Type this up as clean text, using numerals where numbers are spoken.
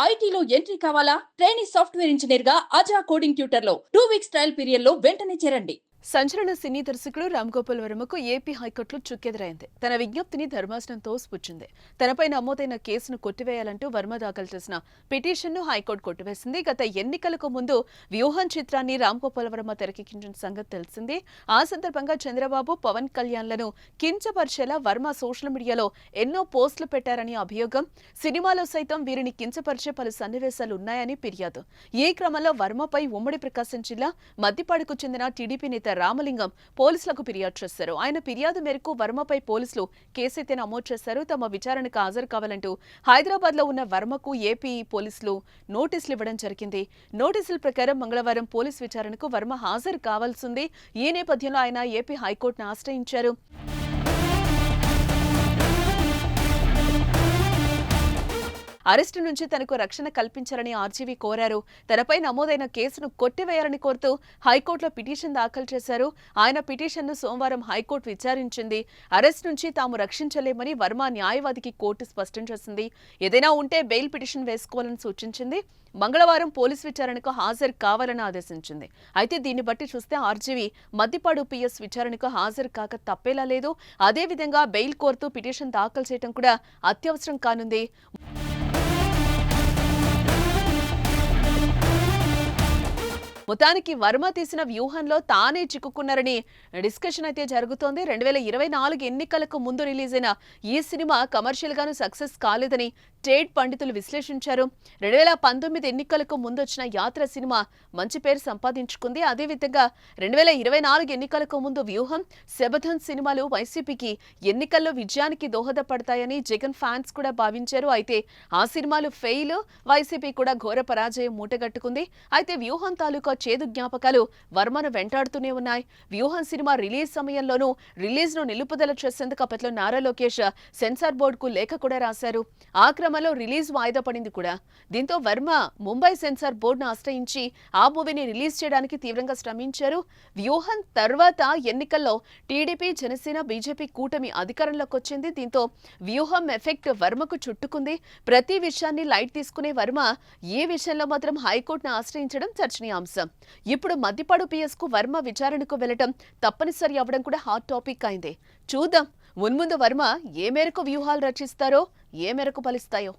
ఐటీలో ఎంట్రీ కావాలా? Trainee software engineer గా అజా కోడింగ్ ట్యూటర్ లో 2 వీక్స్ ట్రయల్ పీరియడ్ లో వెంటనే చేరండి. సంచలన సినీ దర్శకుడు రామ్ గోపాల్ వర్మకు ఏపీ హైకోర్టులో చుక్కెదురైంది. తన విజ్ఞప్తిని ధర్మాసనం తోసిపుచ్చింది. తనపై నమోదైన కేసును కొట్టివేయాలంటూ వర్మ దాఖలు చేసిన పిటిషన్ను హైకోర్టు కొట్టివేసింది. గత ఎన్నికలకు ముందు వ్యూహం చిత్రాన్ని రామ్ గోపాల్ వర్మ తెరకెక్కించిన సంగతి తెలిసిందే. ఆ సందర్భంగా చంద్రబాబు, పవన్ కళ్యాణ్లను కించపరిచేలా వర్మ సోషల్ మీడియాలో ఎన్నో పోస్టులు పెట్టారని అభియోగం. సినిమాలో సైతం వీరిని కించపరిచే పలు సన్నివేశాలు ఉన్నాయని ఫిర్యాదు. ఈ క్రమంలో వర్మపై ఉమ్మడి ప్రకాశం జిల్లా మద్దిపాడుకు చెందిన టీడీపీ నేత రామలింగం పోలీసులకు ఫిర్యాదు చేశారు. ఆయన ఫిర్యాదు మేరకు వర్మపై పోలీసులు కేసైతే నమోదు చేశారు. తమ విచారణకు హాజరు కావాలంటూ హైదరాబాద్ లో ఉన్న వర్మకు ఏపీ పోలీసులు నోటీసులు ఇవ్వడం జరిగింది. నోటీసుల ప్రకారం మంగళవారం పోలీసు విచారణకు వర్మ హాజరు కావాల్సింది. ఈ నేపథ్యంలో ఆయన ఏపీ హైకోర్టును ఆశ్రయించారు. అరెస్టు నుంచి తనకు రక్షణ కల్పించాలని ఆర్జీవీ కోరారు. తనపై నమోదైన కేసును కొట్టివేయాలని కోరుతూ హైకోర్టులో పిటిషన్ దాఖలు చేశారు. ఆయన పిటిషన్ను సోమవారం హైకోర్టు విచారించింది. అరెస్ట్ నుంచి తాము రక్షించలేమని వర్మ న్యాయవాదికి కోర్టు స్పష్టం చేసింది. ఏదైనా ఉంటే బెయిల్ పిటిషన్ వేసుకోవాలని సూచించింది. మంగళవారం పోలీసు విచారణకు హాజరు కావాలని ఆదేశించింది. అయితే దీన్ని బట్టి చూస్తే ఆర్జీవీ మద్దిపాడు పీఎస్ విచారణకు హాజరు కాక తప్పేలా లేదు. అదేవిధంగా బెయిల్ కోరుతూ పిటిషన్ దాఖలు చేయడం కూడా అత్యవసరం కానుంది. మొత్తానికి వర్మ తీసిన వ్యూహంలో తానే చిక్కుకున్నారని డిస్కషన్ అయితే జరుగుతోంది. 2024 ఎన్నికలకు ముందు రిలీజ్ అయిన ఈ సినిమా కమర్షియల్ గాను సక్సెస్ కాలేదని ట్రేడ్ పండితులు విశ్లేషించారు. 2019 ఎన్నికలకు ముందొచ్చిన యాత్ర సినిమా మంచి పేరు సంపాదించుకుంది. అదేవిధంగా 2024 ఎన్నికలకు ముందు వ్యూహం, శబధన్ సినిమాలు వైసీపీకి ఎన్నికల్లో విజయానికి దోహదపడతాయని జగన్ ఫ్యాన్స్ కూడా భావించారు. అయితే ఆ సినిమాలు ఫెయిల్, వైసీపీ కూడా ఘోర పరాజయం మూటగట్టుకుంది. అయితే వ్యూహం తాలూకా చేదు జ్ఞాపకాలు వర్మను వెంటాడుతూనే ఉన్నాయి. వ్యూహం సినిమా రిలీజ్ సమయంలోనూ రిలీజ్ ను నిలుపుదల చేసేందుకు అప్పట్లో నారా లోకేష్ సెన్సార్ బోర్డుకు లేఖ కూడా రాశారు. ఆ క్రమంలో రిలీజ్ వాయిదా పడింది కూడా. దీంతో వర్మ ముంబై సెన్సార్ బోర్డును ఆశ్రయించి ఆ మూవీని రిలీజ్ చేయడానికి తీవ్రంగా శ్రమించారు. వ్యూహం తర్వాత ఎన్నికల్లో టీడీపీ, జనసేన, బీజేపీ కూటమి అధికారంలోకి వచ్చింది. దీంతో వ్యూహం ఎఫెక్ట్ వర్మకు చుట్టుకుంది. ప్రతి విషయాన్ని లైట్ తీసుకునే వర్మ ఈ విషయంలో మాత్రం హైకోర్టును ఆశ్రయించడం చర్చనీయాంశం. ఇప్పుడు మద్దిపాడు పిఎస్ కు వర్మ విచారణకు వెళ్లడం తప్పనిసరి అవ్వడం కూడా హాట్ టాపిక్ అయింది. చూద్దాం మున్ముందు వర్మ ఏ మేరకు వ్యూహాలు రచిస్తారో, ఏ మేరకు ఫలిస్తాయో.